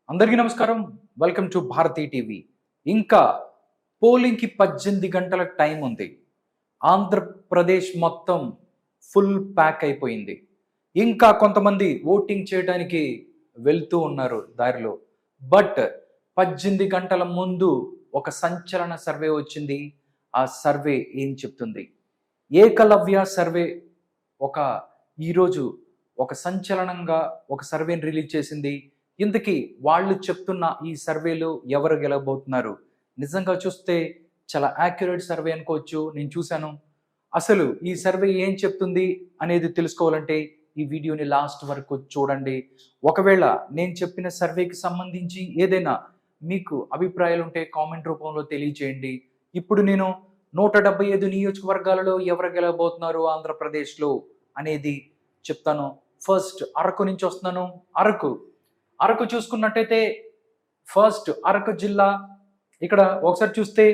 అందరికీ నమస్కారం. Welcome to Bharati TV. ఇంకా పోలింగ్‌కి 18 గంటల టైం ఉంది. ఆంధ్రప్రదేశ్ మొత్తం ఫుల్ ప్యాక్ అయిపోయింది. ఇంకా కొంతమంది ఓటింగ్ చేయడానికి వెళ్తూ ఉన్నారు దారిలో. బట్ 18 గంటల ముందు ఒక సంచలన సర్వే వచ్చింది. ఆ సర్వే ఏం చెప్తుంది? ఏకలవ్య సర్వే ఒక ఈరోజు ఒక సంచలనంగా ఒక సర్వేని రిలీజ్ చేసింది. ఇంతకీ వాళ్ళు చెప్తున్న ఈ సర్వేలో ఎవరు గెలవబోతున్నారు? నిజంగా చూస్తే చాలా యాక్యురేట్ సర్వే అనుకోవచ్చు. నేను చూశాను. అసలు ఈ సర్వే ఏం చెప్తుంది అనేది తెలుసుకోవాలంటే ఈ వీడియోని లాస్ట్ వరకు చూడండి. ఒకవేళ నేను చెప్పిన సర్వేకి సంబంధించి ఏదైనా మీకు అభిప్రాయాలుంటే కామెంట్ రూపంలో తెలియజేయండి. ఇప్పుడు నేను 175 నియోజకవర్గాలలో ఎవరు గెలవబోతున్నారు ఆంధ్రప్రదేశ్‌లో అనేది చెప్తాను. ఫస్ట్ అరకు నుంచి వస్తున్నాను. అరకు చూసుకున్నట్టయితే ఫస్ట్ అరకు జిల్లా. ఇక్కడ ఒకసారి చూస్తే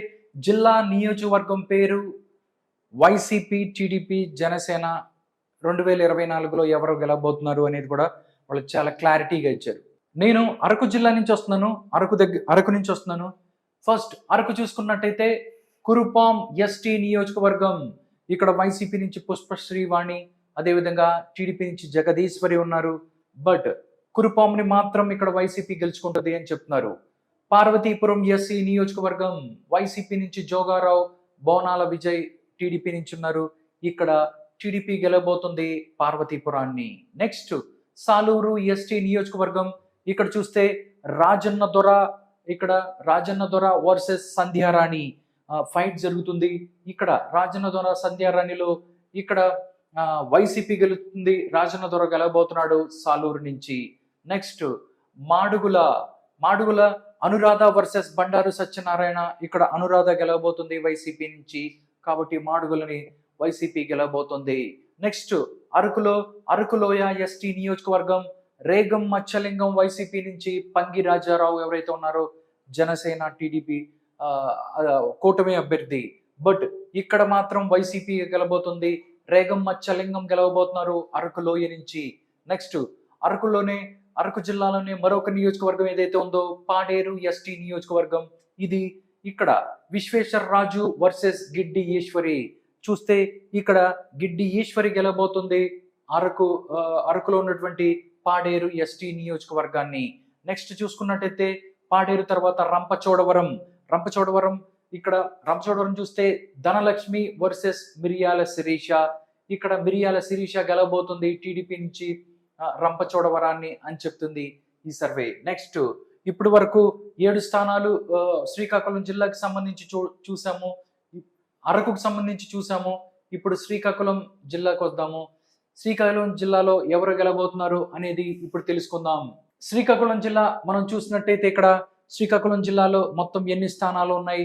జిల్లా నియోజకవర్గం పేరు వైసీపీ, టీడీపీ, జనసేన 2024లో ఎవరు గెలవబోతున్నారు అనేది కూడా వాళ్ళు చాలా క్లారిటీగా ఇచ్చారు. నేను అరకు జిల్లా నుంచి వస్తున్నాను. అరకు నుంచి వస్తున్నాను. ఫస్ట్ అరకు చూసుకున్నట్టయితే కురుపాం ఎస్టీ నియోజకవర్గం. ఇక్కడ వైసీపీ నుంచి పుష్పశ్రీవాణి, అదేవిధంగా టీడీపీ నుంచి జగదీశ్వరి ఉన్నారు. బట్ కురుపాంని మాత్రం ఇక్కడ వైసీపీ గెలుచుకుంటుంది అని చెప్తున్నారు. పార్వతీపురం ఎస్సీ నియోజకవర్గం వైసీపీ నుంచి జోగారావు, బోనాల విజయ్ టీడీపీ నుంచి ఉన్నారు. ఇక్కడ టీడీపీ గెలవబోతుంది పార్వతీపురాన్ని. నెక్స్ట్ సాలూరు ఎస్టీ నియోజకవర్గం. ఇక్కడ చూస్తే రాజన్న దొర వర్సెస్ సంధ్యారాణి ఫైట్ జరుగుతుంది. ఇక్కడ రాజన్న దొర సంధ్యారాణిలో ఇక్కడ వైసీపీ గెలుస్తుంది. రాజన్న దొర గెలవబోతున్నాడు సాలూరు నుంచి. Next Madugula Anuradha versus Bandaru Satyanarayana. ఇక్కడ అనురాధ గెలవబోతుంది వైసీపీ నుంచి, కాబట్టి మాడుగులని వైసీపీ గెలవబోతుంది. నెక్స్ట్ అరకులోయ ఎస్టీ నియోజకవర్గం. రేగం మచ్చలింగం వైసీపీ నుంచి, పంగి రాజారావు ఎవరైతే ఉన్నారో జనసేన టీడీపీ కూటమి అభ్యర్థి. బట్ ఇక్కడ మాత్రం వైసీపీ గెలవబోతుంది. రేగం మచ్చలింగం గెలవబోతున్నారు అరకులోయ నుంచి. నెక్స్ట్ అరకు జిల్లాలోనే మరొక నియోజకవర్గం ఏదైతే ఉందో పాడేరు ఎస్టీ నియోజకవర్గం. ఇది ఇక్కడ విశ్వేశ్వర రాజు వర్సెస్ గిడ్డి ఈశ్వరి. చూస్తే ఇక్కడ గిడ్డి ఈశ్వరి గెలవబోతుంది అరకులో ఉన్నటువంటి పాడేరు ఎస్టీ నియోజకవర్గాన్ని. నెక్స్ట్ చూసుకున్నట్టయితే పాడేరు తర్వాత రంపచోడవరం. ఇక్కడ రంపచోడవరం చూస్తే ధనలక్ష్మి వర్సెస్ మిరియాల శిరీష. ఇక్కడ మిరియాల శిరీష గెలవబోతుంది టీడీపీ నుంచి రంపచోడవరాన్ని అని చెప్తుంది ఈ సర్వే. నెక్స్ట్ ఇప్పటి వరకు 7 స్థానాలు శ్రీకాకుళం జిల్లాకి సంబంధించి చూసాము, అరకుకు సంబంధించి చూసాము. ఇప్పుడు శ్రీకాకుళం జిల్లాకు వద్దాము. శ్రీకాకుళం జిల్లాలో ఎవరు గెలవబోతున్నారు అనేది ఇప్పుడు తెలుసుకుందాం. శ్రీకాకుళం జిల్లా మనం చూసినట్టయితే ఇక్కడ శ్రీకాకుళం జిల్లాలో మొత్తం ఎన్ని స్థానాలు ఉన్నాయి,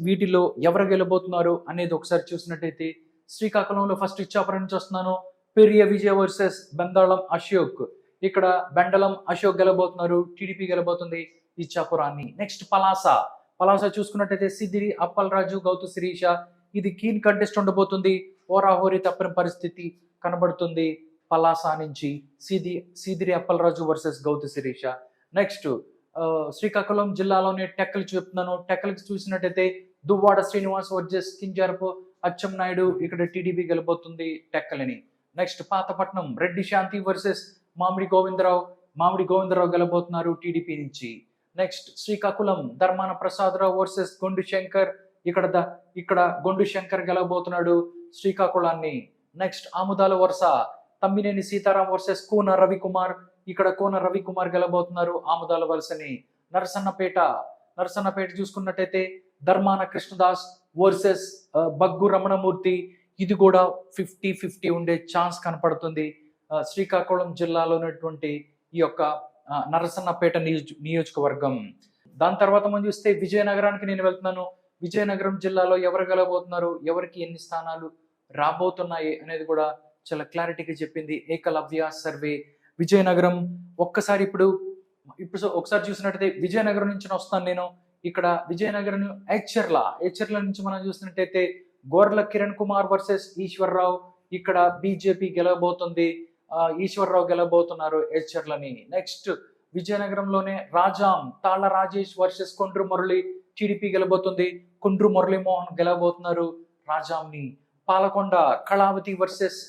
వీటిలో ఎవరు గెలవబోతున్నారు అనేది ఒకసారి చూసినట్టయితే శ్రీకాకుళంలో ఫస్ట్ ఇచ్చాపురం నుంచి వస్తున్నాను. పెరియ విజయ వర్సెస్ బెందళం అశోక్. ఇక్కడ బెండలం అశోక్ గెలబోతున్నారు, టీడీపీ గెలబోతుంది ఇచ్చాపురాన్ని. నెక్స్ట్ పలాస చూసుకున్నట్టయితే సిద్దిరి అప్పలరాజు, గౌతు శిరీష. ఇది కీన్ కంటెస్ట్ ఉండబోతుంది. హోరాహోరీ తప్పని పరిస్థితి కనబడుతుంది పలాస నుంచి. సిద్దిరి అప్పలరాజు వర్సెస్ గౌతు శిరీష. నెక్స్ట్ శ్రీకాకుళం జిల్లాలోనే టెక్కలు చెప్తున్నాను. టెక్కలకి చూసినట్టయితే దువ్వాడ శ్రీనివాస్ వర్సెస్ కింజారపు అచ్చెన్నాయుడు. ఇక్కడ టీడీపీ గెలబోతుంది టెక్కలని. నెక్స్ట్ పాతపట్నం రెడ్డి శాంతి వర్సెస్ మామిడి గోవిందరావు గెలబోతున్నారు టీడీపీ నుంచి. Next Srikakulam Dharmana Prasadarao versus Gondu Shankar. ఇక్కడ గొండు శంకర్ గెలబోతున్నాడు శ్రీకాకుళాన్ని. నెక్స్ట్ ఆముదాల వరుస తమ్మినేని సీతారాం వర్సెస్ కోన రవికుమార్. ఇక్కడ కోన రవికుమార్ గెలబోతున్నారు ఆముదాల వలసని. నరసన్నపేట చూసుకున్నట్టయితే ధర్మాన కృష్ణదాస్ వర్సెస్ బగ్గు రమణమూర్తి. ఇది కూడా 50-50 ఉండే ఛాన్స్ కనపడుతుంది శ్రీకాకుళం జిల్లాలో ఉన్నటువంటి ఈ యొక్క నరసన్నపేట నియోజకవర్గం. దాని తర్వాత మనం చూస్తే విజయనగరానికి నేను వెళ్తున్నాను. విజయనగరం జిల్లాలో ఎవరు గెలవబోతున్నారు, ఎవరికి ఎన్ని స్థానాలు రాబోతున్నాయి అనేది కూడా చాలా క్లారిటీగా చెప్పింది ఏకలవ్య సర్వే. విజయనగరం ఒక్కసారి ఇప్పుడు ఒకసారి చూసినట్టయితే విజయనగరం నుంచి వస్తాను నేను. ఇక్కడ విజయనగరం ఎచ్చర్ల నుంచి మనం చూసినట్టయితే గోర్ల కిరణ్ కుమార్ వర్సెస్ ఈశ్వర్రావు. ఇక్కడ బీజేపీ గెలవబోతుంది. ఈశ్వర్రావు గెలవబోతున్నారు ఎచ్చర్లని. నెక్స్ట్ విజయనగరంలోనే రాజాం తాళ్ల రాజేష్ వర్సెస్ కొండ్రు మురళి, టీడీపీ గెలబోతుంది. కొండ్రు మురళీమోహన్ గెలబోతున్నారు రాజాంని. పాలకొండ కళావతి వర్సెస్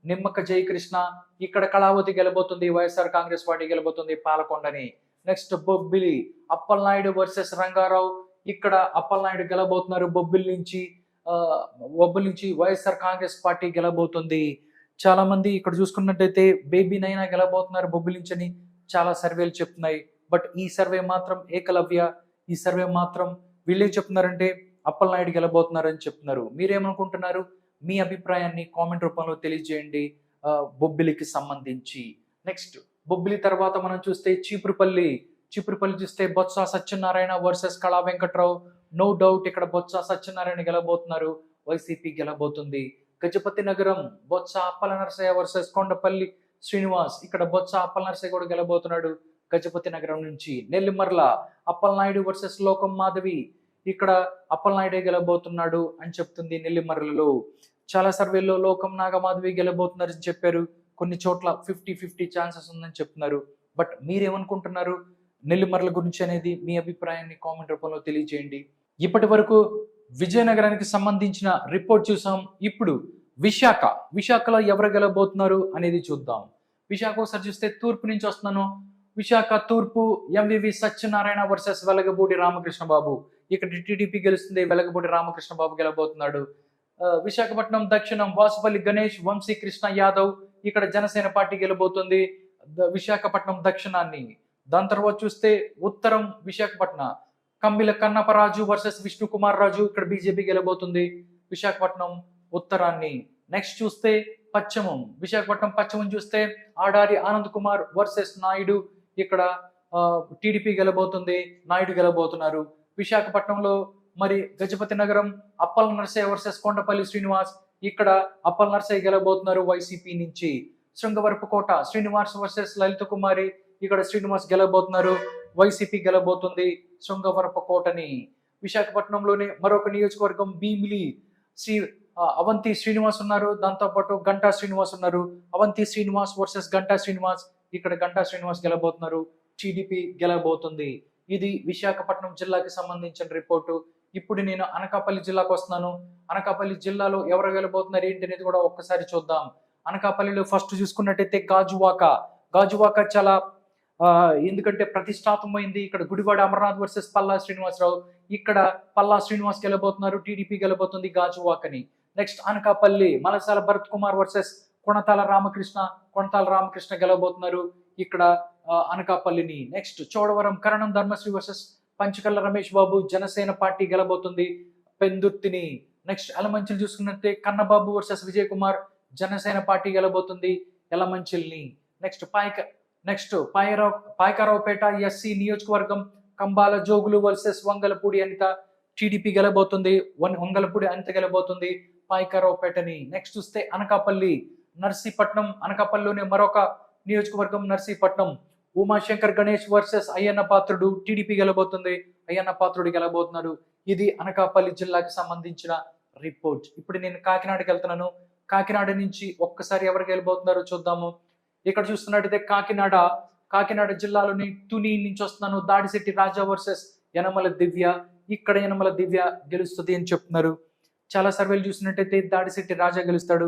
నిమ్మక జయకృష్ణ, ఇక్కడ కళావతి గెలబోతుంది, వైఎస్ఆర్ కాంగ్రెస్ పార్టీ గెలబోతుంది పాలకొండని. నెక్స్ట్ బొబ్బిలి అప్పలనాయుడు వర్సెస్ రంగారావు, ఇక్కడ అప్పలనాయుడు గెలబోతున్నారు బొబ్బిలి నుంచి. బొబ్బిలి నుంచి వైఎస్ఆర్ కాంగ్రెస్ పార్టీ గెలబోతుంది. చాలా మంది ఇక్కడ చూసుకున్నట్టయితే బేబీ నైనా గెలబోతున్నారు బొబ్బిలి నుంచి అని చాలా సర్వేలు చెప్తున్నాయి. బట్ ఈ సర్వే మాత్రం ఏకలవ్య, ఈ సర్వే మాత్రం వీళ్ళేం చెప్తున్నారంటే అప్పలనాయుడు గెలబోతున్నారని చెప్తున్నారు. మీరేమనుకుంటున్నారు? మీ అభిప్రాయాన్ని కామెంట్ రూపంలో తెలియజేయండి బొబ్బిలికి సంబంధించి. నెక్స్ట్ బొబ్బిలి తర్వాత మనం చూస్తే చీపురుపల్లి చూస్తే Botsa Satyanarayana versus Kala Venkatrao. No doubt ఇక్కడ బొత్స సత్యనారాయణ గెలబోతున్నారు, వైసీపీ గెలబోతుంది. గజపతి నగరం బొత్స అప్పల నరసయ్య వర్సెస్ కొండపల్లి శ్రీనివాస్, ఇక్కడ బొత్స అప్పల నరసయ్య కూడా గెలబోతున్నాడు గజపతి నగరం నుంచి. నెల్లిమర్ల అప్పలనాయుడు వర్సెస్ లోకం మాధవి, ఇక్కడ అప్పలనాయుడే గెలబోతున్నాడు అని చెప్తుంది నెల్లిమర్లలో. చాలా సర్వేల్లో లోకం నాగమాధవి గెలబోతున్నారని చెప్పారు, కొన్ని చోట్ల 50-50 ఛాన్సెస్ ఉందని చెప్తున్నారు. బట్ మీరేమనుకుంటున్నారు నెల్లిమర్ల గురించి అనేది మీ అభిప్రాయాన్ని కామెంట్ రూపంలో తెలియజేయండి. ఇప్పటి వరకు విజయనగరానికి సంబంధించిన రిపోర్ట్ చూసాం. ఇప్పుడు విశాఖలో ఎవరు గెలబోతున్నారు అనేది చూద్దాం. విశాఖ ఒకసారి చూస్తే తూర్పు నుంచి వస్తున్నాను. విశాఖ తూర్పు ఎంవివి సత్యనారాయణ వర్సెస్ వెలగపూడి రామకృష్ణ బాబు, ఇక్కడ టీడీపీ గెలుస్తుంది, వెలగపూడి రామకృష్ణ బాబు గెలబోతున్నాడు. విశాఖపట్నం దక్షిణం వాసుపల్లి గణేష్ వంశీ కృష్ణ యాదవ్, ఇక్కడ జనసేన పార్టీ గెలబోతుంది విశాఖపట్నం దక్షిణాన్ని. దాని తర్వాత చూస్తే ఉత్తరం విశాఖపట్నం కంబిల కన్నపరాజు వర్సెస్ విష్ణు కుమార్ రాజు, ఇక్కడ బీజేపీ గెలబోతుంది విశాఖపట్నం ఉత్తరాన్ని. నెక్స్ట్ చూస్తే పశ్చిమం విశాఖపట్నం పశ్చిమం చూస్తే ఆడారి ఆనంద్ కుమార్ వర్సెస్ నాయుడు, ఇక్కడ టీడీపీ గెలబోతుంది, నాయుడు గెలబోతున్నారు. విశాఖపట్నంలో మరి గజపతి నగరం అప్పల నరసయ్య వర్సెస్ కొండపల్లి శ్రీనివాస్, ఇక్కడ అప్పల నరసయ్య గెలబోతున్నారు వైసీపీ నుంచి. శృంగవరపుకోట శ్రీనివాస్ వర్సెస్ లలిత కుమారి, ఇక్కడ శ్రీనివాస్ గెలబోతున్నారు, వైసీపీ గెలబోతుంది శృంగవరపుకోటని. విశాఖపట్నంలోనే మరొక నియోజకవర్గం భీమిలి అవంతి శ్రీనివాస్ ఉన్నారు, దాంతోపాటు గంటా శ్రీనివాస్ ఉన్నారు. అవంతి శ్రీనివాస్ వర్సెస్ గంటా శ్రీనివాస్, ఇక్కడ గంటా శ్రీనివాస్ గెలబోతున్నారు, టీడీపీ గెలబోతుంది. ఇది విశాఖపట్నం జిల్లాకి సంబంధించిన రిపోర్టు. ఇప్పుడు నేను అనకాపల్లి జిల్లాకు వస్తున్నాను. అనకాపల్లి జిల్లాలో ఎవరు గెలబోతున్నారు ఏంటి అనేది కూడా ఒక్కసారి చూద్దాం. అనకాపల్లిలో ఫస్ట్ చూసుకున్నట్టయితే గాజువాక చాలా ఎందుకంటే ప్రతిష్టాత్మకమైంది. ఇక్కడ గుడివాడ అమర్నాథ్ వర్సెస్ పల్లా శ్రీనివాసరావు, ఇక్కడ పల్లా శ్రీనివాస్ గెలబోతున్నారు, టీడీపీ గెలబోతుంది గాజువాకని. నెక్స్ట్ అనకాపల్లి మలసాల భరత్ కుమార్ వర్సెస్ కొణతాల రామకృష్ణ గెలబోతున్నారు, ఇక్కడ అనకాపల్లిని. Next Chodavaram Karanam Dharmasri versus Panchakarla Ramesh Babu, Janasena party గెలబోతుంది పెందుర్తిని. నెక్స్ట్ ఎలమంచిల్ చూసుకున్నట్టే కన్నబాబు వర్సెస్ విజయ్ కుమార్, జనసేన పార్టీ గెలబోతుంది ఎలమంచిల్ని. నెక్స్ట్ పాయకరావుపేట ఎస్సీ నియోజకవర్గం కంబాల జోగులు వర్సెస్ వంగలపూడి అనిత, టీడీపీ గెలబోతుంది, వంగలపూడి అనిత గెలబోతుంది పాయకరావుపేటని. నెక్స్ట్ చూస్తే అనకాపల్లి నర్సీపట్నం, అనకాపల్లిలోనే మరొక నియోజకవర్గం నర్సీపట్నం, ఉమాశంకర్ గణేష్ వర్సెస్ అయ్యన్న పాత్రుడు, టీడీపీ గెలబోతుంది, అయ్యన్న పాత్రుడు గెలబోతున్నారు. ఇది అనకాపల్లి జిల్లాకి సంబంధించిన రిపోర్ట్. ఇప్పుడు నేను కాకినాడకి వెళ్తున్నాను. కాకినాడ నుంచి ఒక్కసారి ఎవరు గెలబోతున్నారో చూద్దాము. ఇక్కడ చూస్తున్నట్టయితే కాకినాడ జిల్లాలోని తుని నుంచి వస్తున్నాను. దాడిశెట్టి రాజా వర్సెస్ యనమల దివ్య, ఇక్కడ యనమల దివ్య గెలుస్తుంది అని చెప్తున్నారు. చాలా సర్వేలు చూసినట్టయితే దాడిశెట్టి రాజా గెలుస్తాడు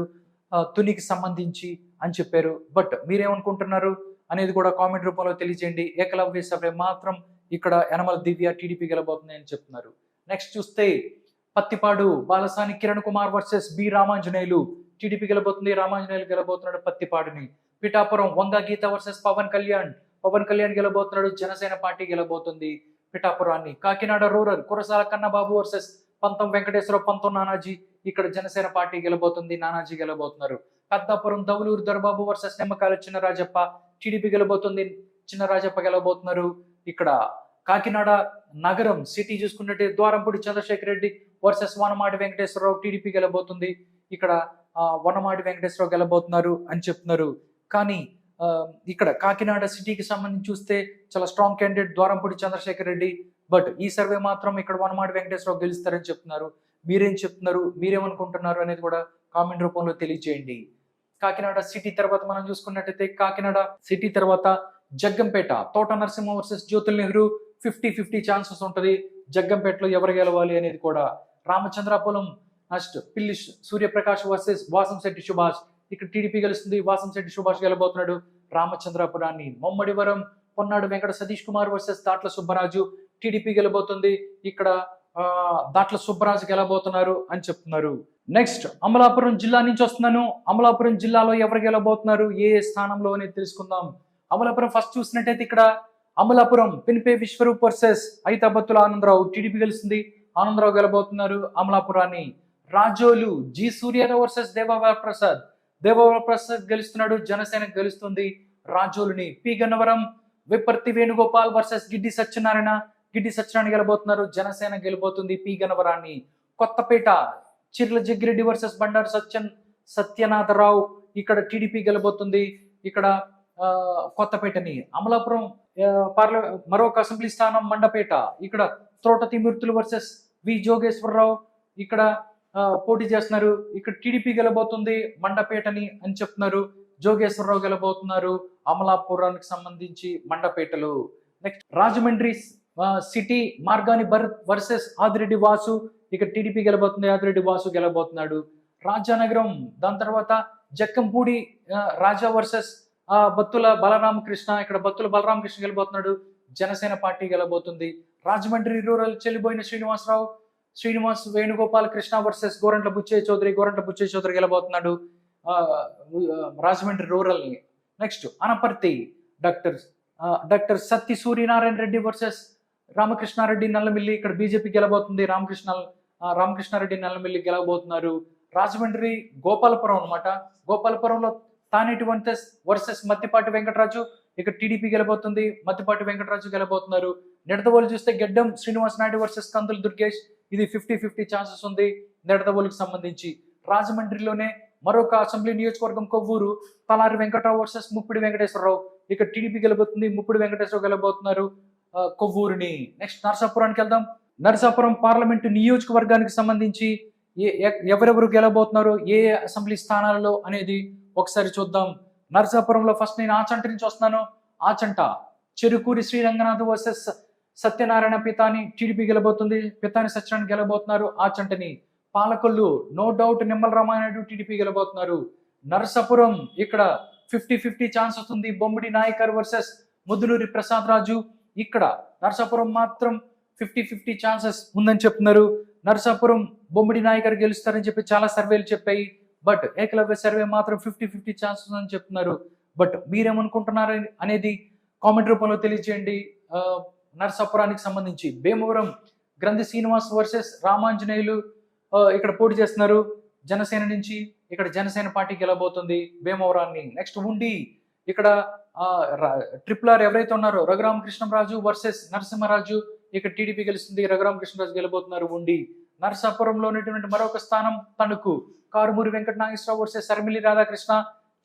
తునికి సంబంధించి అని చెప్పారు. బట్ మీరేమనుకుంటున్నారు అనేది కూడా కామెంట్ రూపంలో తెలియజేయండి. ఏకలవ్య సర్వే మాత్రం ఇక్కడ యనమల దివ్య టీడీపీ గెలబోతుంది అని చెప్తున్నారు. నెక్స్ట్ చూస్తే పత్తిపాడు బాలసాని కిరణ్ కుమార్ వర్సెస్ బి రామాంజనేయులు, టీడీపీ గెలబోతుంది, రామాంజనేయులు గెలబోతున్నాడు పత్తిపాడుని. పిఠాపురం వంగ గీత వర్సెస్ పవన్ కళ్యాణ్ గెలబోతున్నాడు, జనసేన పార్టీ గెలబోతుంది పిఠాపురాన్ని. కాకినాడ రూరల్ కురసాల కన్నబాబు వర్సెస్ పంతం వెంకటేశ్వరరావు, పంతం నానాజీ, ఇక్కడ జనసేన పార్టీ గెలబోతుంది, నానాజీ గెలబోతున్నారు. పెద్దాపురం దౌలూరు దొరబాబు వర్సెస్ నిమ్మకాయల చిన్నరాజప్ప, టీడీపీ గెలబోతుంది, చిన్నరాజప్ప గెలబోతున్నారు. ఇక్కడ కాకినాడ నగరం సిటీ చూసుకున్నట్టే ద్వారంపూడి చంద్రశేఖర్ రెడ్డి వర్సెస్ వనమాడి వెంకటేశ్వరరావు, టీడీపీ గెలబోతుంది, ఇక్కడ వనమాడి వెంకటేశ్వరరావు గెలబోతున్నారు అని చెప్తున్నారు. కానీ ఇక్కడ కాకినాడ సిటీకి సంబంధించి చూస్తే చాలా strong candidate Dwarampudi Chandrasekhar Reddy. But ఈ సర్వే మాత్రం ఇక్కడ వనమాడి వెంకటేశ్వరరావు గెలుస్తారని చెప్తున్నారు. మీరేం చెప్తున్నారు, మీరేమనుకుంటున్నారు అనేది కూడా కామెంట్ రూపంలో తెలియజేయండి. కాకినాడ సిటీ తర్వాత మనం చూసుకున్నట్టయితే కాకినాడ సిటీ తర్వాత జగ్గంపేట తోట నరసింహ వర్సెస్ జ్యోతుల్ నెహ్రూ 50-50 ఛాన్సెస్ ఉంటుంది. జగ్గంపేటలో ఎవరు గెలవాలి అనేది కూడా. రామచంద్రాపురం నెక్స్ట్ పిల్లి సూర్యప్రకాష్ వర్సెస్ వాసంశెట్టి సుభాష్. ఇక్కడ టీడీపీ గెలుస్తుంది. వాసంశెట్టి సుభాష్ గెలబోతున్నాడు రామచంద్రాపురాన్ని. మొమ్మడివరం పొన్నాడు వెంకట సతీష్ కుమార్ వర్సెస్ దాట్ల సుబ్బరాజు. టీడీపీ గెలబోతుంది. ఇక్కడ దాట్ల సుబ్బరాజు గెలబోతున్నారు అని చెప్తున్నారు. నెక్స్ట్ అమలాపురం జిల్లా నుంచి వస్తున్నాను. అమలాపురం జిల్లాలో ఎవరు గెలబోతున్నారు, ఏ స్థానంలో అనేది తెలుసుకుందాం. అమలాపురం ఫస్ట్ చూసినట్టయితే ఇక్కడ అమలాపురం పినిపే విశ్వరూప్ వర్సెస్ ఐతాబత్తుల ఆనందరావు. టీడీపీ గెలుస్తుంది. ఆనందరావు గెలబోతున్నారు అమలాపురాన్ని. Razole G Suryarao versus Devavaraprasad. దేవవరప్రసాద్ గెలుస్తున్నాడు. జనసేన గెలుస్తుంది రాజోలుని. P Gannavaram Viparthi Venugopal versus Giddi Satyanarayana. గిడ్డి సత్యనారాయణ గెలబోతున్నారు. జనసేన గెలబోతుంది పి గన్నవరాన్ని. కొత్తపేట చిర్ల జగ్గిరెడ్డి వర్సెస్ బండారు సత్యనాథరావు. ఇక్కడ టీడీపీ గెలబోతుంది. ఇక్కడ కొత్తపేటని. అమలాపురం మరొక అసెంబ్లీ స్థానం మండపేట. ఇక్కడ తోట తిమూర్తులు వర్సెస్ వి జోగేశ్వరరావు ఇక్కడ పోటీ చేస్తున్నారు. ఇక్కడ టీడీపీ గెలబోతుంది మండపేటని అని చెప్తున్నారు. జోగేశ్వరరావు గెలబోతున్నారు అమలాపురానికి సంబంధించి మండపేటలు. Next Rajahmundry city Margani Bharat versus Adireddy Vasu. ఇక్కడ టీడీపీ గెలబోతుంది. ఆదిరెడ్డి వాసు గెలబోతున్నాడు. రాజానగరం దాని తర్వాత జక్కంపూడి రాజా వర్సెస్ బత్తుల బలరామకృష్ణ. ఇక్కడ బత్తుల బలరామకృష్ణ గెలబోతున్నాడు. జనసేన పార్టీ గెలబోతుంది. Rajahmundry rural Chelluboina Srinivas Venugopal Krishna versus Gorantla Butchaiah Chowdary. గోరంట్ల బుచ్చయ్య చౌదరి గెలబోతున్నాడు రాజమండ్రి రూరల్ ని. Next Anaparthi doctor Sathi Suryanarayana Reddy versus Ramakrishnareddy Nallamilli. ఇక్కడ బీజేపీ గెలబోతుంది. రామకృష్ణారెడ్డి నల్లమిల్లి గెలవబోతున్నారు. రాజమండ్రి గోపాలపురం అనమాట. గోపాలపురంలో తానేటి వర్సెస్ మత్తిపాటి వెంకటరాజు. ఇక్కడ టీడీపీ గెలబోతుంది. మత్తిపాటి వెంకటరాజు గెలబోతున్నారు. నిడదవోలు చూస్తే గెడ్డం శ్రీనివాస్ నాయుడు వర్సెస్ కందులు దుర్గేష్. ఇది 50-50 ఛాన్సెస్ ఉంది నిడదవోలుకు సంబంధించి. రాజమండ్రిలోనే మరొక అసెంబ్లీ నియోజకవర్గం కొవ్వూరు తలారి వెంకటరావు వర్సెస్ ముప్పిడి వెంకటేశ్వరరావు. ఇక్కడ టీడీపీ గెలబోతుంది. ముప్పిడి వెంకటేశ్వరరావు గెలబోతున్నారు కొవ్వూరుని. నెక్స్ట్ నరసాపురానికి వెళ్దాం. నరసాపురం పార్లమెంటు నియోజకవర్గానికి సంబంధించి ఎవరెవరు గెలబోతున్నారు, ఏ అసెంబ్లీ స్థానాలలో అనేది ఒకసారి చూద్దాం. నరసాపురంలో ఫస్ట్ నేను ఆచంట నుంచి వస్తున్నాను. ఆచంట చెరుకూరి శ్రీరంగనాథ్ వర్సెస్ సత్యనారాయణ పితాని. టీడీపీ గెలబోతుంది. పితాని సత్యనారాయణ గెలబోతున్నారు ఆచంటని. పాలకొల్లు నో డౌట్ నిమ్మల రామానాయుడు టీడీపీ గెలబోతున్నారు. నరసాపురం ఇక్కడ 50-50 ఛాన్సెస్ ఉంది. బొమ్మిడి నాయకర్ వర్సెస్ ముద్దులూరి ప్రసాద్ రాజు. ఇక్కడ నరసాపురం మాత్రం 50-50 ఛాన్సెస్ ఉందని చెప్తున్నారు. నరసాపురం బొమ్మిడి నాయకర్ గెలుస్తారని చెప్పి చాలా సర్వేలు చెప్పాయి. బట్ ఏకలవ్య సర్వే మాత్రం 50-50 ఛాన్సెస్ అని చెప్తున్నారు. బట్ మీరేమనుకుంటున్నారు అనేది కామెంట్ రూపంలో తెలియజేయండి. నరసాపురానికి సంబంధించి భీమవరం గ్రంథి శ్రీనివాస్ వర్సెస్ రామాంజనేయులు ఇక్కడ పోటీ చేస్తున్నారు జనసేన నుంచి. ఇక్కడ జనసేన పార్టీ గెలబోతుంది భీమవరాన్ని. నెక్స్ట్ ఉండి ఇక్కడ RRR ఎవరైతే ఉన్నారో రఘురామకృష్ణరాజు వర్సెస్ నరసింహరాజు. ఇక్కడ టీడీపీ గెలుస్తుంది. రఘురామకృష్ణరాజు గెలబోతున్నారు ఉండి. నరసాపురంలో ఉన్నటువంటి మరొక స్థానం తణుకు కారుమూరి వెంకట నాగేశ్వరరావు వర్సెస్ అరిమిల్లి రాధాకృష్ణ.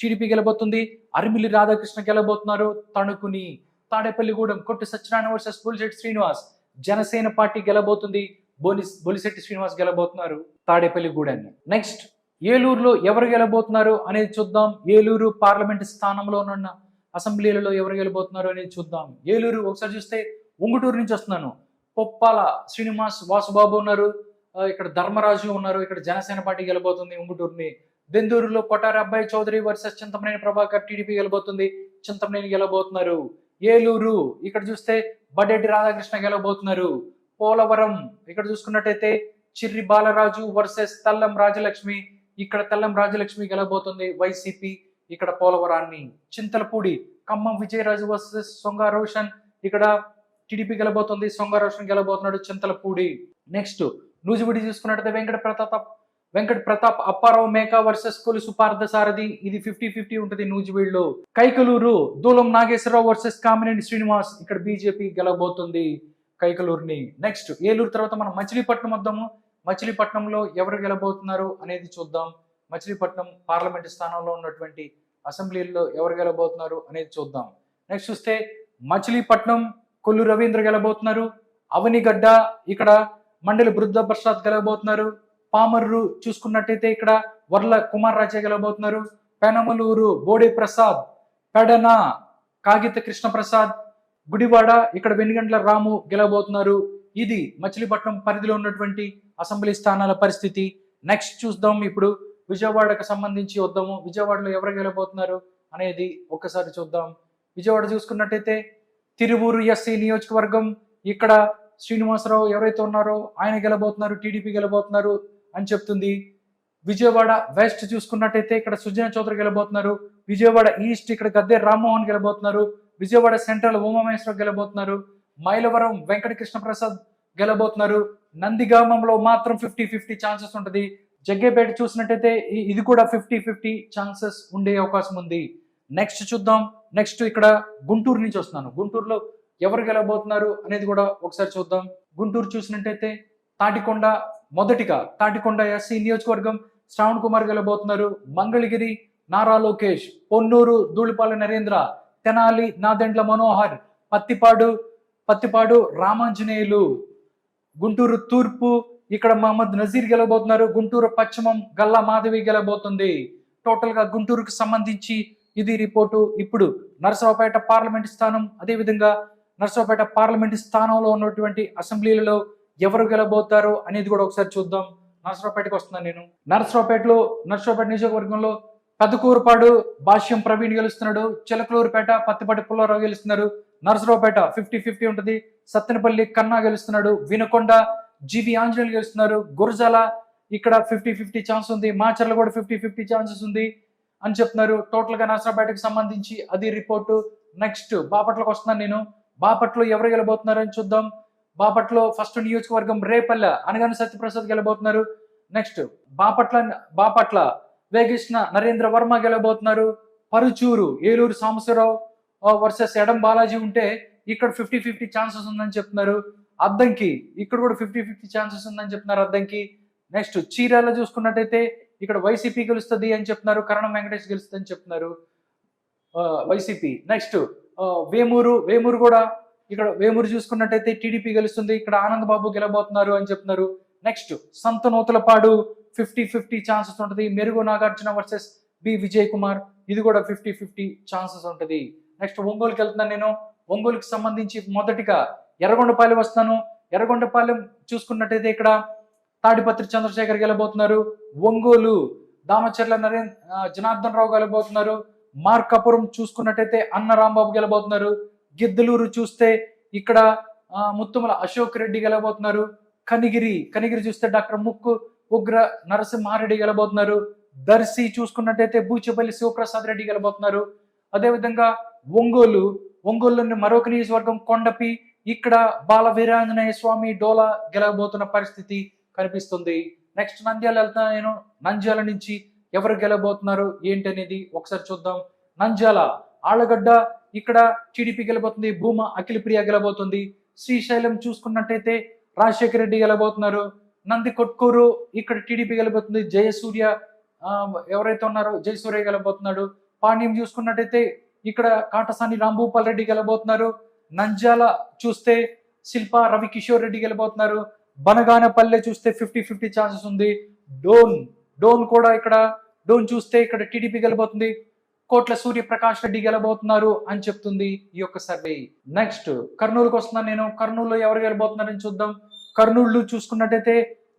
టీడీపీ గెలబోతుంది. అరిమిల్లి రాధాకృష్ణ గెలబోతున్నారు తణుకుని. తాడేపల్లిగూడెం కొట్టు సత్యనారాయణ వర్సెస్ బొలిశెట్టి శ్రీనివాస్. జనసేన పార్టీ గెలబోతుంది. బొలిశెట్టి శ్రీనివాస్ గెలబోతున్నారు తాడేపల్లిగూడెన్ని. నెక్స్ట్ ఏలూరులో ఎవరు గెలబోతున్నారు అనేది చూద్దాం. ఏలూరు పార్లమెంట్ స్థానంలో ఉన్న అసెంబ్లీలలో ఎవరు గెలబోతున్నారు అనేది చూద్దాం. ఏలూరు ఒకసారి చూస్తే ఉంగుటూరు నుంచి వస్తున్నాను. పొప్పాల శ్రీనివాస్ వాసుబాబు ఉన్నారు. ఇక్కడ ధర్మరాజు ఉన్నారు. ఇక్కడ జనసేన పార్టీ గెలబోతుంది ఉంగుటూరుని. దెందూరులో కొట్టారి అబ్బాయి చౌదరి వర్సెస్ చింతమనేని ప్రభాకర్. టీడీపీ గెలబోతుంది. చింతమనేని గెలబోతున్నారు. ఏలూరు ఇక్కడ చూస్తే బడ్డెడ్డి రాధాకృష్ణ గెలబోతున్నారు. పోలవరం ఇక్కడ చూసుకున్నట్టయితే చిర్రి బాలరాజు వర్సెస్ తెల్లం రాజలక్ష్మి. ఇక్కడ తెల్లం రాజలక్ష్మి గెలబోతుంది వైసీపీ ఇక్కడ పోలవరాన్ని. చింతలపూడి ఖమ్మం విజయరాజు వర్సెస్ సొంగ రోషన్. ఇక్కడ టీడీపీ గెలబోతుంది. సొంగ రోషన్ గెలబోతున్నాడు చింతలపూడి. నెక్స్ట్ నూజివీడి చూసుకున్నట్టయితే వెంకట ప్రతాప్ అప్పారావు మేకా వర్సెస్ కొలుసు పార్థసారథి. ఇది 50-50 ఉంటుంది నూజివీడులో. కైకలూరు దూలం నాగేశ్వరరావు వర్సెస్ కామినేని శ్రీనివాస్. ఇక్కడ బీజేపీ గెలబోతుంది కైకలూరుని. నెక్స్ట్ ఏలూరు తర్వాత మనం మచిలీపట్నం వద్దాము. మచిలీపట్నంలో ఎవరు గెలబోతున్నారు అనేది చూద్దాం. మచిలీపట్నం పార్లమెంట్ స్థానంలో ఉన్నటువంటి అసెంబ్లీల్లో ఎవరు గెలబోతున్నారు అనేది చూద్దాం. నెక్స్ట్ చూస్తే మచిలీపట్నం కొల్లు రవీంద్ర గెలబోతున్నారు. అవనిగడ్డ ఇక్కడ మండలి బృద్ధ ప్రసాద్ గెలబోతున్నారు. పామర్రు చూసుకున్నట్టయితే ఇక్కడ వర్ల కుమార్ రాజే గెలబోతున్నారు. పెనమలూరు బోడే ప్రసాద్. పెడన కాగిత కృష్ణప్రసాద్. గుడివాడ ఇక్కడ వెనుగండ్ల రాము గెలవబోతున్నారు. ఇది మచిలీపట్నం పరిధిలో ఉన్నటువంటి అసెంబ్లీ స్థానాల పరిస్థితి. నెక్స్ట్ చూద్దాం ఇప్పుడు విజయవాడకు సంబంధించి వద్దాము. విజయవాడలో ఎవరు గెలవబోతున్నారు అనేది ఒక్కసారి చూద్దాం. విజయవాడ చూసుకున్నట్టయితే తిరువూరు ఎస్సీ నియోజకవర్గం, ఇక్కడ శ్రీనివాసరావు ఎవరైతే ఉన్నారో ఆయన గెలబోతున్నారు, టీడీపీ గెలబోతున్నారు అని చెప్తుంది. విజయవాడ వెస్ట్ చూసుకున్నట్టయితే ఇక్కడ సుజనా చౌదరి గెలబోతున్నారు. విజయవాడ ఈస్ట్ ఇక్కడ గద్దె రామ్మోహన్ గెలబోతున్నారు. విజయవాడ సెంట్రల్ ఉమామహేశ్వర గెలబోతున్నారు. మైలవరం వెంకట కృష్ణప్రసాద్ గెలబోతున్నారు. నందిగామంలో మాత్రం 50-50 ఛాన్సెస్ ఉంటుంది. జగ్గేపేట చూసినట్టయితే ఇది కూడా 50-50 ఛాన్సెస్ ఉండే అవకాశం ఉంది. నెక్స్ట్ చూద్దాం. నెక్స్ట్ ఇక్కడ గుంటూరు నుంచి వస్తున్నాను. గుంటూరులో ఎవరు గెలవబోతున్నారు అనేది కూడా ఒకసారి చూద్దాం. గుంటూరు చూసినట్టయితే తాటికొండ, మొదటిగా తాటికొండ ఎస్సీ నియోజకవర్గం శ్రావణ్ కుమార్ గెలవబోతున్నారు. మంగళగిరి నారా లోకేష్, పొన్నూరు ధూళిపాల నరేంద్ర, తెనాలి నాదెండ్ల మనోహర్, పత్తిపాడు రామాంజనేయులు. గుంటూరు తూర్పు ఇక్కడ మహమ్మద్ నజీర్ గెలవబోతున్నారు. గుంటూరు పశ్చిమం గల్లా మాధవి గెలవబోతుంది. టోటల్ గా గుంటూరుకు సంబంధించి ఇది రిపోర్టు. ఇప్పుడు నరసరావుపేట పార్లమెంట్ స్థానం, అదేవిధంగా నరసరావుపేట పార్లమెంట్ స్థానంలో ఉన్నటువంటి అసెంబ్లీలలో ఎవరు గెలబోతారు అనేది కూడా ఒకసారి చూద్దాం. నరసరావుపేటకు వస్తున్నాను నేను. నరసరావుపేట నియోజకవర్గంలో పెదకూరుపాడు భాష్యం ప్రవీణ్ గెలుస్తున్నాడు. చిలకలూరుపేట పత్తిపాటి పుల్లారావు గెలుస్తున్నారు. నరసరావుపేట 50-50 ఉంటుంది. సత్తెనపల్లి కన్నా గెలుస్తున్నాడు. వినుకొండ జీవి ఆంజనేయులు గెలుస్తున్నారు. గురజాల ఇక్కడ 50-50 ఛాన్స్ ఉంది. మాచర్ల కూడా 50-50 ఛాన్సెస్ ఉంది అని చెప్తున్నారు. టోటల్ గా నరసరావుపేటకు సంబంధించి అది రిపోర్టు. నెక్స్ట్ బాపట్లకు వస్తున్నాను నేను. బాపట్లో ఎవరు గెలబోతున్నారు అని చూద్దాం. బాపట్లో ఫస్ట్ నియోజకవర్గం రేపల్లె అనగానే సత్యప్రసాద్ గెలబోతున్నారు. నెక్స్ట్ బాపట్ల వేగిష్ణ నరేంద్ర వర్మ గెలబోతున్నారు. పరుచూరు ఏలూరు సాంబశివరావు వర్సెస్ ఎడం బాలాజీ ఉంటే ఇక్కడ 50-50 ఛాన్సెస్ ఉందని చెప్తున్నారు. అద్దంకి ఇక్కడ కూడా 50-50 ఛాన్సెస్ ఉందని చెప్తున్నారు అద్దంకి. నెక్స్ట్ చీరాల చూసుకున్నట్టయితే ఇక్కడ వైసీపీ గెలుస్తుంది అని చెప్తున్నారు. కరణం వెంకటేష్ గెలుస్తుంది అని చెప్తున్నారు వైసీపీ. నెక్స్ట్ వేమూరు కూడా ఇక్కడ వేమూరు చూసుకున్నట్టయితే టీడీపీ గెలుస్తుంది. ఇక్కడ ఆనంద్ బాబు గెలబోతున్నారు అని చెప్తున్నారు. నెక్స్ట్ సంతనూతలపాడు 50-50 ఛాన్సెస్ ఉంటుంది. మెరుగు నాగార్జున వర్సెస్ బి విజయ్ కుమార్, ఇది కూడా 50-50 ఛాన్సెస్ ఉంటుంది. నెక్స్ట్ ఒంగోలుకి వెళ్తున్నాను నేను. ఒంగోలుకి సంబంధించి మొదటిగా ఎర్రగొండపాలెం వస్తాను. ఎర్రగొండపాలెం చూసుకున్నట్టయితే ఇక్కడ తాడిపత్రి చంద్రశేఖర్ గెలబోతున్నారు. ఒంగోలు దామచర్ల జనార్దన్ రావు గెలబోతున్నారు. మార్కాపురం చూసుకున్నట్టయితే అన్న రాంబాబు గెలబోతున్నారు. గిద్దలూరు చూస్తే ఇక్కడ ముత్తుమల అశోక్ రెడ్డి గెలబోతున్నారు. కనిగిరి చూస్తే డాక్టర్ ముక్కు ఉగ్ర నరసింహారెడ్డి గెలబోతున్నారు. దర్శి చూసుకున్నట్టయితే బూచేపల్లి శివప్రసాద్ రెడ్డి గెలబోతున్నారు. అదేవిధంగా ఒంగోలులోని మరొక నియోజకవర్గం కొండపి, ఇక్కడ బాల వీరాంజనేయ స్వామి డోలా గెలవబోతున్న పరిస్థితి కనిపిస్తుంది. నెక్స్ట్ నంద్యాల వెళ్తాను నేను. నంద్యాల నుంచి ఎవరు గెలబోతున్నారు ఏంటి అనేది ఒకసారి చూద్దాం. నంద్యాల ఆళ్లగడ్డ ఇక్కడ టీడీపీ గెలబోతుంది. భూమా అఖిలప్రియ గెలబోతుంది. శ్రీశైలం చూసుకున్నట్టయితే రాజశేఖర రెడ్డి గెలబోతున్నారు. నంది కొట్కూరు ఇక్కడ టీడీపీ గెలబోతుంది. జయసూర్య ఎవరైతే ఉన్నారో జయసూర్య గెలబోతున్నాడు. పాణ్యం చూసుకున్నట్టయితే ఇక్కడ కాటసాని రాంభూపాల్ రెడ్డి గెలబోతున్నారు. నంద్యాల చూస్తే శిల్పా రవికిషోర్ రెడ్డి గెలబోతున్నారు. బనగానపల్లె చూస్తే 50-50 ఛాన్సెస్ ఉంది. డోన్ కూడా ఇక్కడ చూస్తే ఇక్కడ టీడీపీ గెలబోతుంది. కోట్ల సూర్యప్రకాష్ రెడ్డి గెలబోతున్నారు అని చెప్తుంది ఈ యొక్క సర్వే. నెక్స్ట్ కర్నూలుకి వస్తున్నాను నేను. కర్నూలులో ఎవరు గెలబోతున్నారని చూద్దాం. కర్నూలు చూసుకున్నట్టయితే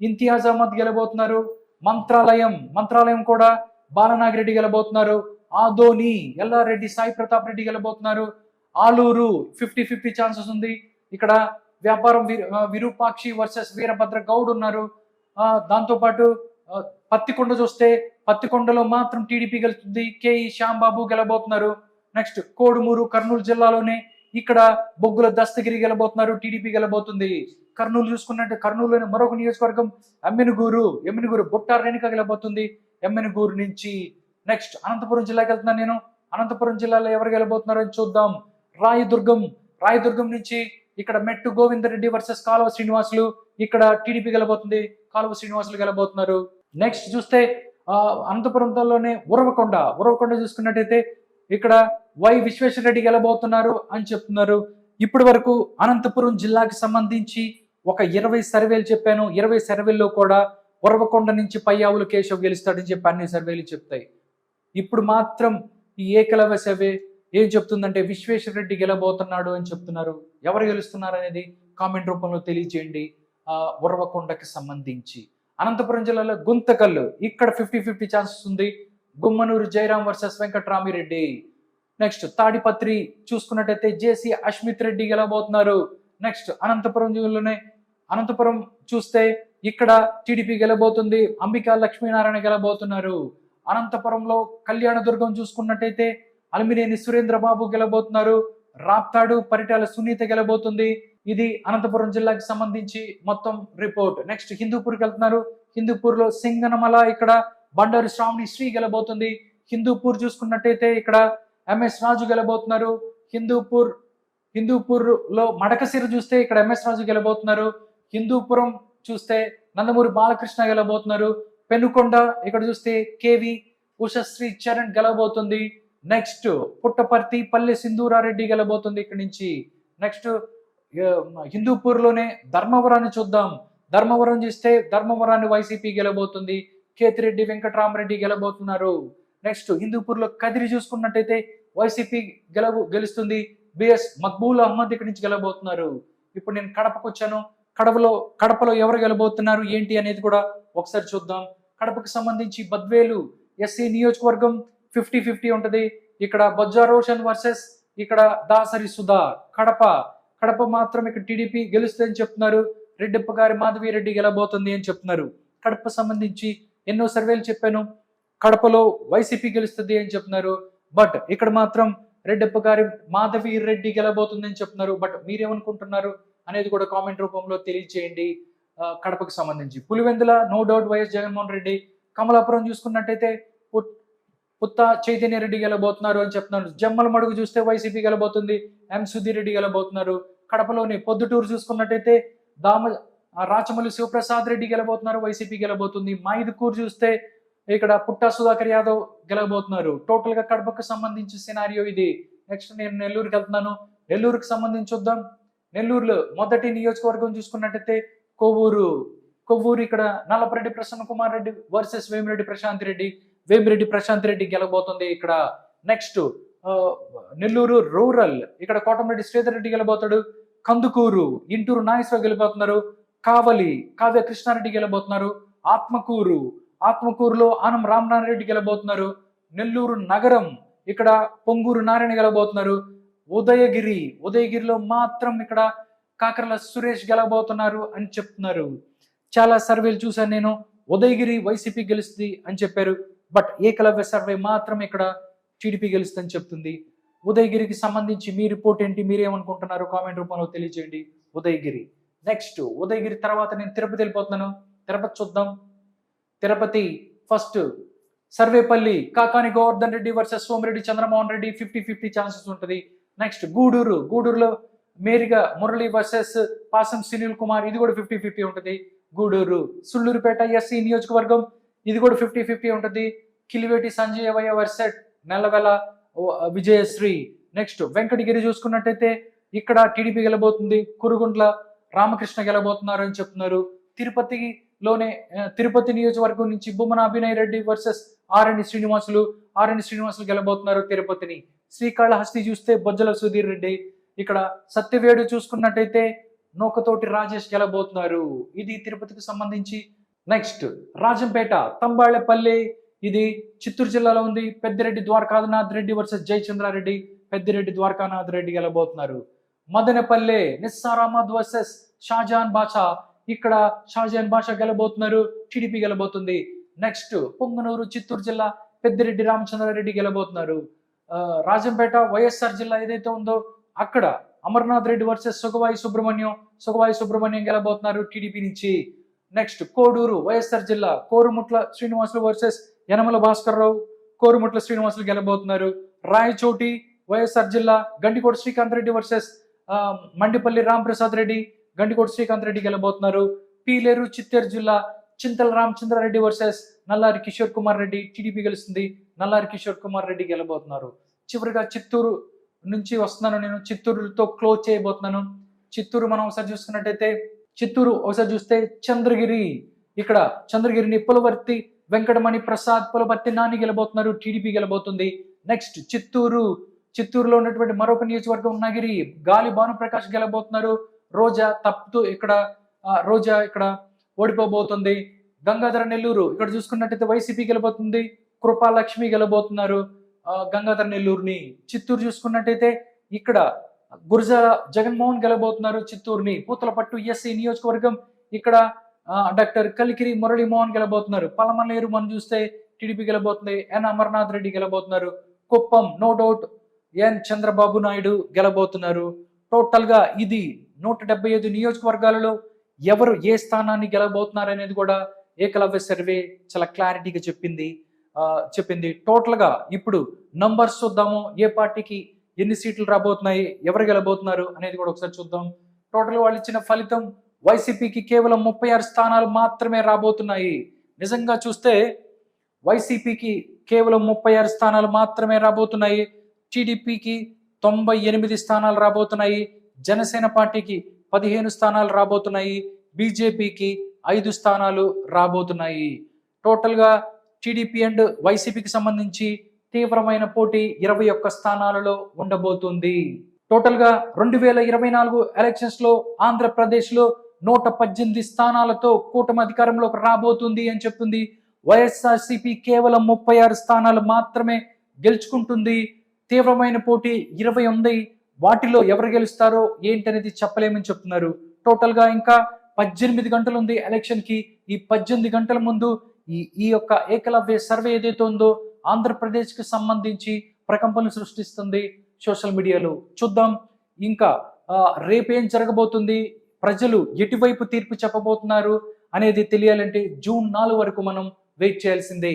ఇంతియాజ్ అహ్మద్ గెలబోతున్నారు. మంత్రాలయం కూడా బాలనాగిరెడ్డి గెలబోతున్నారు. ఆదోని ఎల్లారెడ్డి సాయి ప్రతాప్ రెడ్డి గెలబోతున్నారు. ఆలూరు 50-50 ఛాన్సెస్ ఉంది. ఇక్కడ వ్యాపారం విరూపాక్షి వర్సెస్ వీరభద్ర గౌడ్ ఉన్నారు. దాంతోపాటు పత్తికొండ చూస్తే పత్తికొండలో మాత్రం టీడీపీ గెలుస్తుంది. కేఈ శ్యాంబాబు గెలబోతున్నారు. నెక్స్ట్ కోడుమూరు కర్నూలు జిల్లాలోనే ఇక్కడ బొగ్గుల దస్తగిరి గెలబోతున్నారు. టీడీపీ గెలబోతుంది. కర్నూలు చూసుకున్నట్టు కర్నూలులోని మరొక నియోజకవర్గం ఎమ్మినుగూరు బొట్టార్ రేణుక గెలబోతుంది ఎమ్మినుగూరు నుంచి. నెక్స్ట్ అనంతపురం జిల్లాకి వెళ్తున్నాను నేను. అనంతపురం జిల్లాలో ఎవరు గెలబోతున్నారో చూద్దాం. రాయదుర్గం నుంచి ఇక్కడ మెట్టు గోవిందరెడ్డి వర్సెస్ కాలువ శ్రీనివాసులు, ఇక్కడ టీడీపీ గెలబోతుంది. కాలువ శ్రీనివాసులు గెలబోతున్నారు. నెక్స్ట్ చూస్తే అనంతపురంలోనే ఉరవకొండ చూసుకున్నట్టయితే ఇక్కడ వై విశ్వేశ్వరరెడ్డి గెలబోతున్నారు అని చెప్తున్నారు. ఇప్పటి వరకు అనంతపురం జిల్లాకి సంబంధించి ఒక 20 సర్వేలు చెప్పాను. 20 సర్వేల్లో కూడా ఉరవకొండ నుంచి పయ్యావులు కేశవ్ గెలుస్తాడని చెప్పి అన్ని సర్వేలు చెప్తాయి. ఇప్పుడు మాత్రం ఈ ఏకలవ్య సర్వే ఏం చెప్తుందంటే విశ్వేశ్వర రెడ్డి గెలబోతున్నాడు అని చెప్తున్నారు. ఎవరు గెలుస్తున్నారు అనేది కామెంట్ రూపంలో తెలియజేయండి. ఉరవకొండకి సంబంధించి అనంతపురం జిల్లాలో గుంతకల్లు ఇక్కడ 50-50 ఛాన్సెస్ ఉంది. గుమ్మనూరు జయరాం వర్సెస్ వెంకట్రామిరెడ్డి. నెక్స్ట్ తాడిపత్రి చూసుకున్నట్టయితే జేసీ అశ్మిత్ రెడ్డి గెలబోతున్నారు. నెక్స్ట్ అనంతపురం జిల్లాలోనే అనంతపురం చూస్తే ఇక్కడ టీడీపీ గెలబోతుంది. అంబికా లక్ష్మీనారాయణ గెలబోతున్నారు. అనంతపురంలో కళ్యాణదుర్గం చూసుకున్నట్టయితే అలిమినేని సురేంద్రబాబు గెలబోతున్నారు. రాప్తాడు పరిటాల సునీత గెలబోతుంది. ఇది అనంతపురం జిల్లాకి సంబంధించి మొత్తం రిపోర్ట్. నెక్స్ట్ హిందూపూర్కి వెళ్తున్నారు. హిందూపూర్ లో సింగనమల ఇక్కడ బండారు శ్రావణి శ్రీ గెలబోతుంది. హిందూపూర్ చూసుకున్నట్టయితే ఇక్కడ ఎంఎస్ రాజు గెలబోతున్నారు. హిందూపూర్ లో మడకసిర చూస్తే ఇక్కడ ఎంఎస్ రాజు గెలబోతున్నారు. హిందూపురం చూస్తే నందమూరి బాలకృష్ణ గెలబోతున్నారు. పెనుకొండ ఇక్కడ చూస్తే కేవి ఉషశ్రీ చరణ్ గెలబోతుంది. నెక్స్ట్ పుట్టపర్తి పల్లె సింధూరారెడ్డి గెలబోతుంది ఇక్కడ నుంచి. నెక్స్ట్ హిందూపూర్ లోనే ధర్మవరాన్ని చూద్దాం. ధర్మవరం చూస్తే ధర్మవరాన్ని వైసీపీ గెలబోతుంది. కేతిరెడ్డి వెంకటరామరెడ్డి గెలబోతున్నారు. నెక్స్ట్ హిందూపూర్ లో కదిరి చూసుకున్నట్టయితే వైసీపీ గెలుస్తుంది. బిఎస్ మక్బూల్ అహ్మద్ ఇక్కడ నుంచి గెలబోతున్నారు. ఇప్పుడు నేను కడపకు వచ్చాను. కడపలో ఎవరు గెలబోతున్నారు ఏంటి అనేది కూడా ఒకసారి చూద్దాం. కడపకు సంబంధించి బద్వేలు ఎస్సీ నియోజకవర్గం 50-50 ఉంటది. ఇక్కడ బొజ్జా రోషన్ వర్సెస్ ఇక్కడ దాసరి సుధా. కడప మాత్రం ఇక్కడ టీడీపీ గెలుస్తుందని చెప్తున్నారు. రెడ్డప్ప గారి మాధవిరెడ్డి గెలబోతుంది అని చెప్తున్నారు. కడప సంబంధించి ఎన్నో సర్వేలు చెప్పాను. కడపలో వైసీపీ గెలుస్తుంది అని చెప్తున్నారు. బట్ ఇక్కడ మాత్రం రెడ్డప్ప గారి మాధవి రెడ్డి గెలబోతుంది అని చెప్తున్నారు. బట్ మీరేమనుకుంటున్నారు అనేది కూడా కామెంట్ రూపంలో తెలియజేయండి. కడపకు సంబంధించి Pulivendula no doubt YS Jaganmohan Reddy. Kamalapuram చూసుకున్నట్టయితే పుత్త చైతన్య రెడ్డి గెలబోతున్నారు అని చెప్తున్నారు. జమ్మల మడుగు చూస్తే వైసీపీ గెలబోతుంది. ఎం సుధీర్ రెడ్డి గెలబోతున్నారు. కడపలోని పొద్దుటూరు చూసుకున్నట్టయితే రాచమల్లి శివప్రసాద్ రెడ్డి గెలబోతున్నారు. వైసీపీ గెలబోతుంది. మైదుకూరు చూస్తే ఇక్కడ పుట్టా సుధాకర్ యాదవ్ గెలబోతున్నారు. టోటల్ గా కడపకు సంబంధించి సినారియో ఇది. నెక్స్ట్ నేను నెల్లూరుకి వెళ్తున్నాను. నెల్లూరుకి సంబంధించి చూద్దాం. నెల్లూరులో మొదటి నియోజకవర్గం చూసుకున్నట్టయితే కొవ్వూరు ఇక్కడ నల్లపరెడ్డి ప్రసన్న కుమార్ రెడ్డి వర్సెస్ వేమిరెడ్డి ప్రశాంత్ రెడ్డి గెలబోతుంది ఇక్కడ. నెక్స్ట్ నెల్లూరు రూరల్ ఇక్కడ కోటమిరెడ్డి శ్రీధర్ రెడ్డి గెలబోతాడు. కందుకూరు ఇంటూరు నాగేశ్వరరావు గెలబోతున్నారు. కావ్య కృష్ణారెడ్డి గెలబోతున్నారు. ఆత్మకూరులో ఆనం రామనారాయణ రెడ్డి గెలబోతున్నారు. నెల్లూరు నగరం ఇక్కడ పొంగూరు నారాయణ గెలబోతున్నారు. ఉదయగిరిలో మాత్రం ఇక్కడ కాకర్ల సురేష్ గెలబోతున్నారు అని చెప్తున్నారు. చాలా సర్వేలు చూసాను నేను. ఉదయగిరి వైసీపీ గెలుస్తుంది అని చెప్పారు. బట్ ఏకలవ్య సర్వే మాత్రం ఇక్కడ టీడీపీ గెలుస్తుందని చెప్తుంది. ఉదయగిరికి సంబంధించి మీ రిపోర్ట్ ఏంటి, మీరేమనుకుంటున్నారు కామెంట్ రూపంలో తెలియజేయండి. ఉదయగిరి. నెక్స్ట్ ఉదయగిరి తర్వాత నేను తిరుపతి వెళ్ళిపోతున్నాను. తిరుపతి చూద్దాం. Tirupati first Sarvepalli Kakani Govardhan Reddy versus Somireddy Chandramohan Reddy 50-50 chances ఉంటుంది. నెక్స్ట్ గూడూరులో మేరిగా మురళి వర్సెస్ పాసం సునీల్ కుమార్, ఇది కూడా 50-50 ఉంటుంది. గూడూరు. సుళ్ళూరుపేట ఎస్సీ నియోజకవర్గం, ఇది కూడా 50-50 ఉంటుంది. కిలివేటి సంజయవయ్య వర్సెస్ నెల్లవెల విజయశ్రీ. నెక్స్ట్ వెంకటగిరి చూసుకున్నట్టయితే ఇక్కడ టీడీపీ గెలబోతుంది. కురుగుంట్ల రామకృష్ణ గెలబోతున్నారు అని చెప్తున్నారు. తిరుపతి నియోజకవర్గం నుంచి బొమ్మన అభినయ్ రెడ్డి వర్సెస్ ఆర్ఎన్ శ్రీనివాసులు గెలబోతున్నారు తిరుపతిని. శ్రీకాళహస్తి చూస్తే బొజ్జల సుధీర్ రెడ్డి. ఇక్కడ సత్యవేడు చూసుకున్నట్టయితే నోకతోటి రాజేష్ గెలబోతున్నారు. ఇది తిరుపతికి సంబంధించి. నెక్స్ట్ రాజంపేట తంబాళ్లపల్లి, ఇది చిత్తూరు జిల్లాలో ఉంది. పెద్దిరెడ్డి ద్వారకానాథ్ రెడ్డి వర్సెస్ జయచంద్రారెడ్డి. పెద్దిరెడ్డి ద్వారకానాథ్ రెడ్డి గెలబోతున్నారు. మదనపల్లె నిస్సార్ అహ్మద్ వర్సెస్ షాజాన్ బాషా, ఇక్కడ షాజాన్ బాషా గెలబోతున్నారు. టీడీపీ గెలబోతుంది. నెక్స్ట్ పొంగనూరు చిత్తూరు జిల్లా, పెద్దిరెడ్డి రామచంద్రారెడ్డి గెలబోతున్నారు. రాజంపేట వైఎస్ఆర్ జిల్లా ఏదైతే ఉందో అక్కడ అమర్నాథ్ రెడ్డి వర్సెస్ సుగవాయి సుబ్రహ్మణ్యం గెలబోతున్నారు టీడీపీ నుంచి. నెక్స్ట్ కోడూరు వైఎస్ఆర్ జిల్లా, కోరుముట్ల శ్రీనివాసులు వర్సెస్ యనమల భాస్కర్ రావు. కోరుముట్ల శ్రీనివాసులు గెలబోతున్నారు. రాయచోటి వైఎస్ఆర్ జిల్లా, గండికోట శ్రీకాంత్ రెడ్డి వర్సెస్ మండిపల్లి రాంప్రసాద్ రెడ్డి. గండికోట శ్రీకాంత్ రెడ్డి గెలబోతున్నారు. పీలేరు చిత్తూరు జిల్లా, చింతల రామచంద్రారెడ్డి వర్సెస్ నల్లారి కిషోర్ కుమార్ రెడ్డి. టీడీపీ గెలుస్తుంది. నల్లారి కిషోర్ కుమార్ రెడ్డి గెలబోతున్నారు. చివరిగా చిత్తూరు నుంచి వస్తున్నాను నేను. చిత్తూరుతో క్లోజ్ చేయబోతున్నాను. చిత్తూరు మనం ఒకసారి చూసుకున్నట్టయితే చూస్తే చంద్రగిరి, ఇక్కడ చంద్రగిరిని పులవర్తి వెంకటమణి ప్రసాద్, పులవర్తి నాని గెలబోతున్నారు. టీడీపీ గెలబోతుంది. నెక్స్ట్ చిత్తూరు చిత్తూరులో ఉన్నటువంటి మరొక నియోజకవర్గం నగిరి, గాలి భానుప్రకాష్ గెలబోతున్నారు. రోజా తప్పుతూ ఇక్కడ రోజా ఇక్కడ ఓడిపోబోతుంది. గంగాధర నెల్లూరు ఇక్కడ చూసుకున్నట్టయితే వైసీపీ గెలబోతుంది. కృపాలక్ష్మి గెలబోతున్నారు గంగాధర నెల్లూరుని. చిత్తూరు చూసుకున్నట్టయితే ఇక్కడ గురజాల జగన్మోహన్ గెలబోతున్నారు చిత్తూరుని. పూతలపట్టు ఎస్సీ నియోజకవర్గం ఇక్కడ డాక్టర్ కలికిరి మురళీమోహన్ గెలబోతున్నారు. పలమనేరు మనం చూస్తే టీడీపీ గెలబోతుంది. ఎన్ అమర్నాథ్ రెడ్డి గెలబోతున్నారు. కుప్పం నో డౌట్ ఎన్ చంద్రబాబు నాయుడు గెలబోతున్నారు. టోటల్ గా ఇది 175 నియోజకవర్గాలలో ఎవరు ఏ స్థానాన్ని గెలబోతున్నారు అనేది కూడా ఏకలవ్య సర్వే చాలా క్లారిటీగా చెప్పింది. టోటల్ గా ఇప్పుడు నంబర్స్ చూద్దాము. ఏ పార్టీకి ఎన్ని సీట్లు రాబోతున్నాయి, ఎవరు గెలబోతున్నారు అనేది కూడా ఒకసారి చూద్దాం. టోటల్ వాళ్ళు ఇచ్చిన ఫలితం వైసీపీకి కేవలం 36 స్థానాలు మాత్రమే రాబోతున్నాయి. నిజంగా చూస్తే వైసీపీకి కేవలం 36 స్థానాలు మాత్రమే రాబోతున్నాయి. టీడీపీకి 98 స్థానాలు రాబోతున్నాయి. జనసేన పార్టీకి 15 స్థానాలు రాబోతున్నాయి. బీజేపీకి 5 స్థానాలు రాబోతున్నాయి. టోటల్ గా టీడీపీ అండ్ వైసీపీకి సంబంధించి తీవ్రమైన పోటీ 21 స్థానాలలో ఉండబోతుంది. టోటల్ గా 2024 ఎలక్షన్స్ లో ఆంధ్రప్రదేశ్ లో 118 స్థానాలతో కూటమి అధికారంలోకి రాబోతుంది అని చెప్తుంది. వైఎస్ఆర్సీపీ కేవలం 36 స్థానాలు మాత్రమే గెలుచుకుంటుంది. తీవ్రమైన పోటీ 20 ఉంది. వాటిలో ఎవరు గెలుస్తారో ఏంటనేది చెప్పలేమని చెప్తున్నారు. టోటల్ గా ఇంకా 18 గంటలు ఉంది ఎలక్షన్ కి. ఈ 18 గంటల ముందు ఈ యొక్క ఏకలవ్య సర్వే ఏదైతే ఉందో ఆంధ్రప్రదేశ్ కి సంబంధించి ప్రకంపనలు సృష్టిస్తుంది సోషల్ మీడియాలో. చూద్దాం ఇంకా రేపేం జరగబోతుంది, ప్రజలు ఎటువైపు తీర్పు చెప్పబోతున్నారు అనేది తెలియాలంటే జూన్ 4 వరకు మనం వెయిట్ చేయాల్సిందే.